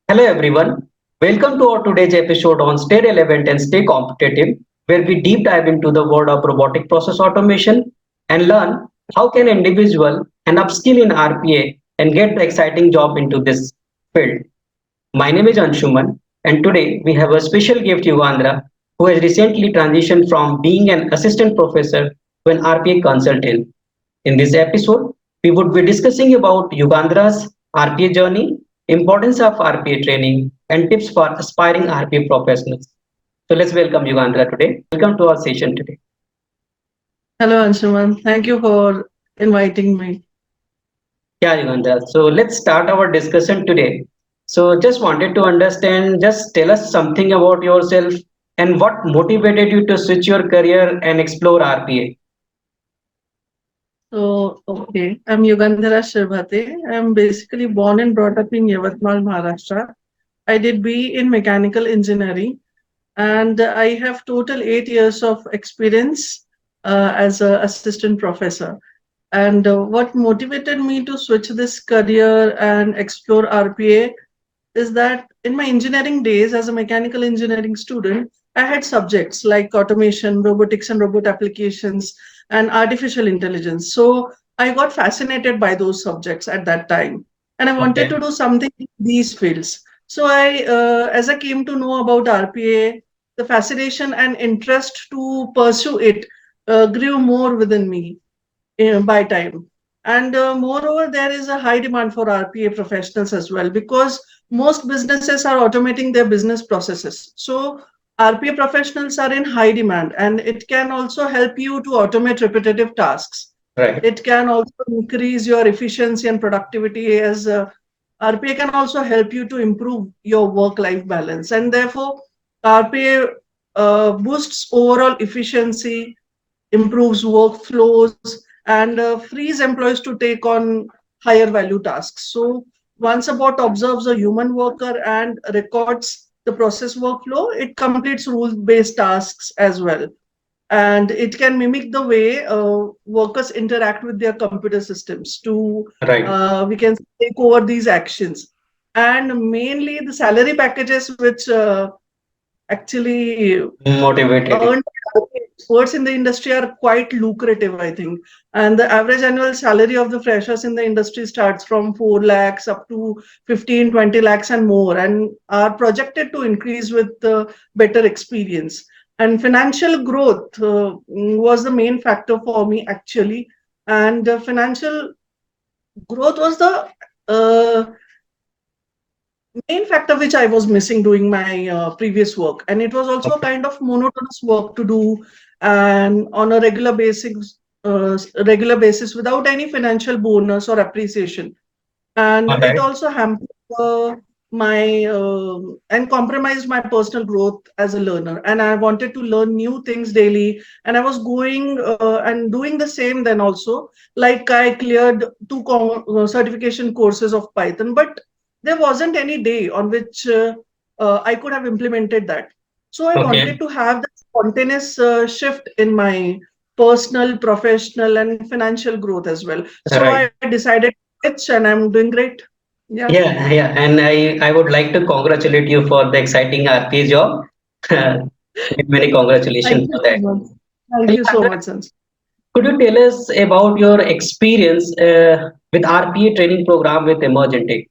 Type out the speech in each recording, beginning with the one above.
Hello everyone. Welcome to our today's episode on Stay Relevant and Stay Competitive, where we deep dive into the world of robotic process automation and learn how can individual and upskill in RPA and get the exciting job into this field. My name is Anshuman, and today we have a special gift Yugandhara, who has recently transitioned from being an assistant professor to an RPA consultant. In this episode, we would be discussing about Yugandhara's RPA journey, importance of RPA training, and tips for aspiring RPA professionals. So let's welcome Yugandhara today. Welcome to our session today. Hello, Anshuman. Thank you for inviting me. Yeah, Yugandhara. So let's start our discussion today. So just wanted to understand, just tell us something about yourself and what motivated you to switch your career and explore RPA. I'm Yugandhara Shirbhate. I'm basically born and brought up in Yavatmal, Maharashtra. I did B in mechanical engineering, and I have total 8 years of experience as an assistant professor. And what motivated me to switch this career and explore RPA is that in my engineering days as a mechanical engineering student, I had subjects like automation, robotics and robot applications, and artificial intelligence. So I got fascinated by those subjects at that time, and I wanted Okay. to do something in these fields. As I came to know about RPA, the fascination and interest to pursue it grew more within me by time. And moreover, there is a high demand for RPA professionals as well because most businesses are automating their business processes. So RPA professionals are in high demand, and it can also help you to automate repetitive tasks. Right. It can also increase your efficiency and productivity as RPA can also help you to improve your work-life balance. And therefore, RPA boosts overall efficiency, improves workflows, and frees employees to take on higher value tasks. So once a bot observes a human worker and records the process workflow, it completes rule-based tasks as well. And it can mimic the way workers interact with their computer systems to, Right. we can take over these actions. And mainly the salary packages, which actually Motivated you. earned experts in the industry are quite lucrative, I think. And the average annual salary of the freshers in the industry starts from 4 lakhs up to 15, 20 lakhs and more, and are projected to increase with better experience. And financial growth was the main factor for me, actually. And financial growth was the main factor which I was missing doing my previous work. And it was also a Okay. kind of monotonous work to do and on a regular basis without any financial bonus or appreciation. And All it right. also hampered my and compromised my personal growth as a learner. And I wanted to learn new things daily. And I was going and doing the same then also. Like I cleared two certification courses of Python, but there wasn't any day on which I could have implemented that. So I wanted Okay. to have that spontaneous shift in my personal, professional, and financial growth as well. So Right. I decided to switch, and I'm doing great. Yeah. Yeah, yeah, and I would like to congratulate you for the exciting RP job. Many Thank congratulations you for so that. much. Thank you so Alexandra, much, Sans. could you tell us about your experience with RPA training program with EmergenTeck?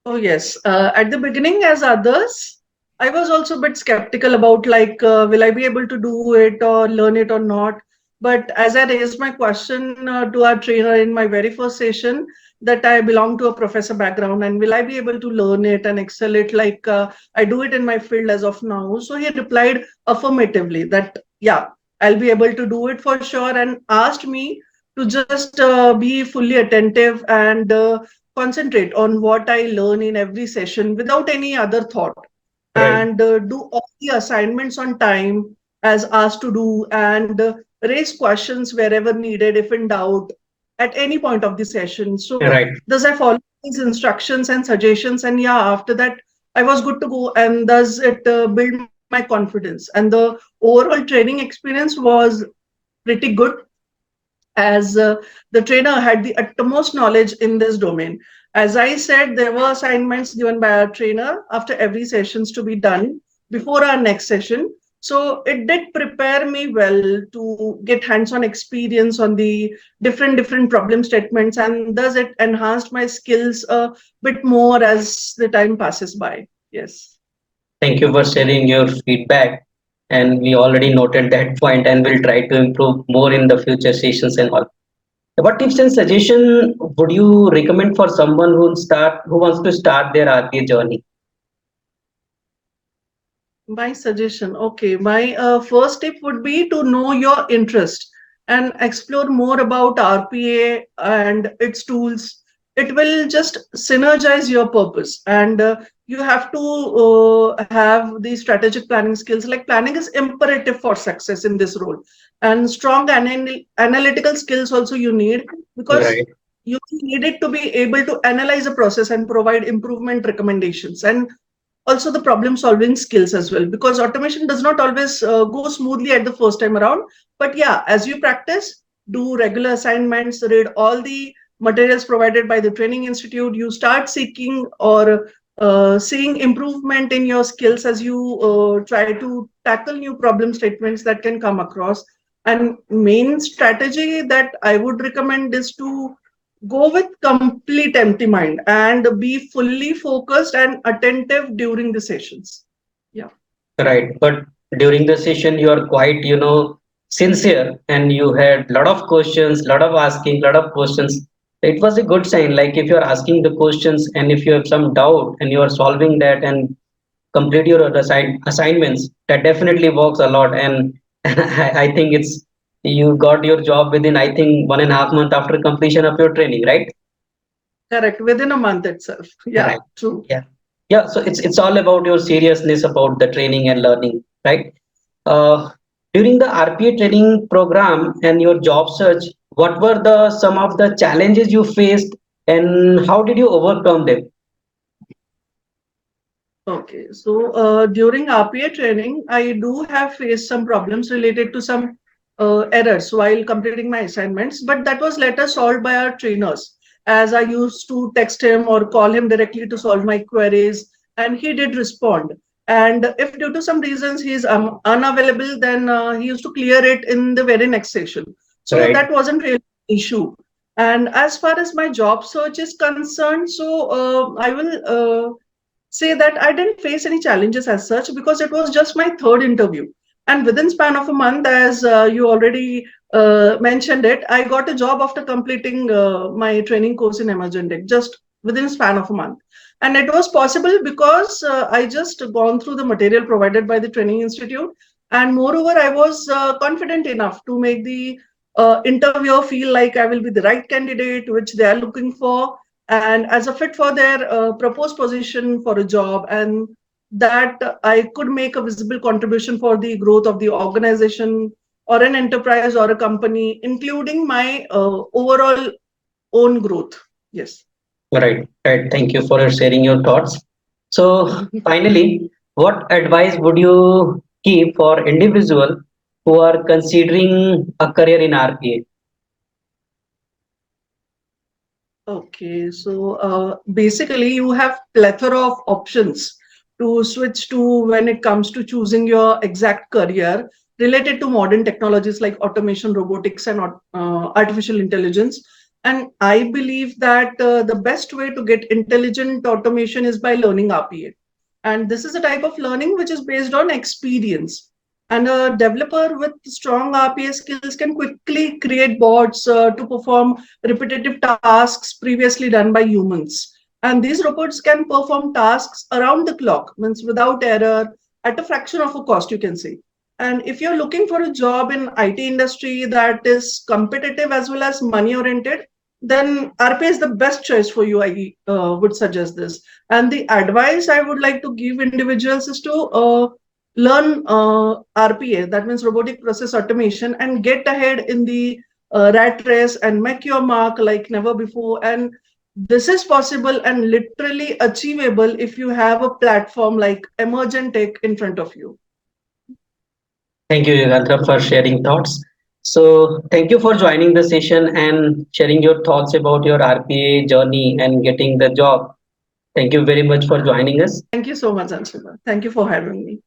Oh, yes. At the beginning, as others, I was also a bit skeptical about like, will I be able to do it or learn it or not? But as I raised my question to our trainer in my very first session, that I belong to a professor background and will I be able to learn it and excel it like I do it in my field as of now? So he replied affirmatively that, yeah, I'll be able to do it for sure, and asked me to just be fully attentive and concentrate on what I learn in every session without any other thought, Right, and do all the assignments on time as asked to do, and raise questions wherever needed if in doubt at any point of the session. So right, thus I followed these instructions and suggestions, and yeah, after that I was good to go, and thus it built my confidence. And the overall training experience was pretty good as the trainer had the utmost knowledge in this domain. As I said, there were assignments given by our trainer after every sessions to be done before our next session. So it did prepare me well to get hands-on experience on the different problem statements, and thus it enhanced my skills a bit more as the time passes by. Yes. Thank you for sharing your feedback. And we already noted that point and will try to improve more in the future sessions and all. What tips and suggestion would you recommend for someone who wants to start their RPA journey? My suggestion, okay. My first tip would be to know your interest and explore more about RPA and its tools. It will just synergize your purpose, and you have to have the strategic planning skills. Like planning is imperative for success in this role, and strong analytical skills also you need, because Right, you need it to be able to analyze a process and provide improvement recommendations, and also the problem solving skills as well, because automation does not always go smoothly at the first time around. But yeah, as you practice, do regular assignments, read all the materials provided by the training institute, you start seeking or seeing improvement in your skills as you try to tackle new problem statements that can come across. And main strategy that I would recommend is to go with complete empty mind and be fully focused and attentive during the sessions. Yeah. right. But during the session, you are quite, sincere and you had lot of questions, lot of asking, lot of questions. It was a good sign. Like if you are asking the questions and if you have some doubt and you are solving that and complete your assignments, that definitely works a lot. And I think you got your job within, I think, 1.5 months after completion of your training, right? Correct. Within a month itself. Yeah, Right. true. Yeah. Yeah. So it's all about your seriousness about the training and learning, right? Uh, During the RPA training program and your job search, what were the some of the challenges you faced and how did you overcome them? Okay, so during RPA training, I do have faced some problems related to some errors while completing my assignments, but that was later solved by our trainers, as I used to text him or call him directly to solve my queries, and he did respond. And if due to some reasons he is unavailable, then he used to clear it in the very next session. So Right. that wasn't really an issue. And as far as my job search is concerned, so I will say that I didn't face any challenges as such, because it was just my third interview. And within span of a month, as you already mentioned it, I got a job after completing my training course in EmergenTeck, just within span of a month. And it was possible because I just gone through the material provided by the training institute. And moreover, I was confident enough to make the interviewer feel like I will be the right candidate, which they are looking for, and as a fit for their proposed position for a job, and that I could make a visible contribution for the growth of the organization or an enterprise or a company, including my overall own growth. Yes. Right. Right. Thank you for sharing your thoughts. So finally, what advice would you give for individual who are considering a career in RPA? Okay, so basically you have plethora of options to switch to when it comes to choosing your exact career related to modern technologies like automation, robotics, and artificial intelligence. And I believe that the best way to get intelligent automation is by learning RPA. And this is a type of learning which is based on experience. And a developer with strong RPA skills can quickly create bots to perform repetitive tasks previously done by humans. And these robots can perform tasks around the clock, means without error, at a fraction of a cost, you can say. And if you're looking for a job in IT industry that is competitive as well as money oriented, then RPA is the best choice for you. I would suggest this. And the advice I would like to give individuals is to learn RPA, that means robotic process automation, and get ahead in the rat race and make your mark like never before. And this is possible and literally achievable if you have a platform like EmergenTeck in front of you. Thank you, Yugandhara, for sharing thoughts. So thank you for joining the session and sharing your thoughts about your RPA journey and getting the job. Thank you very much for joining us. Thank you so much, Anshula. Thank you for having me.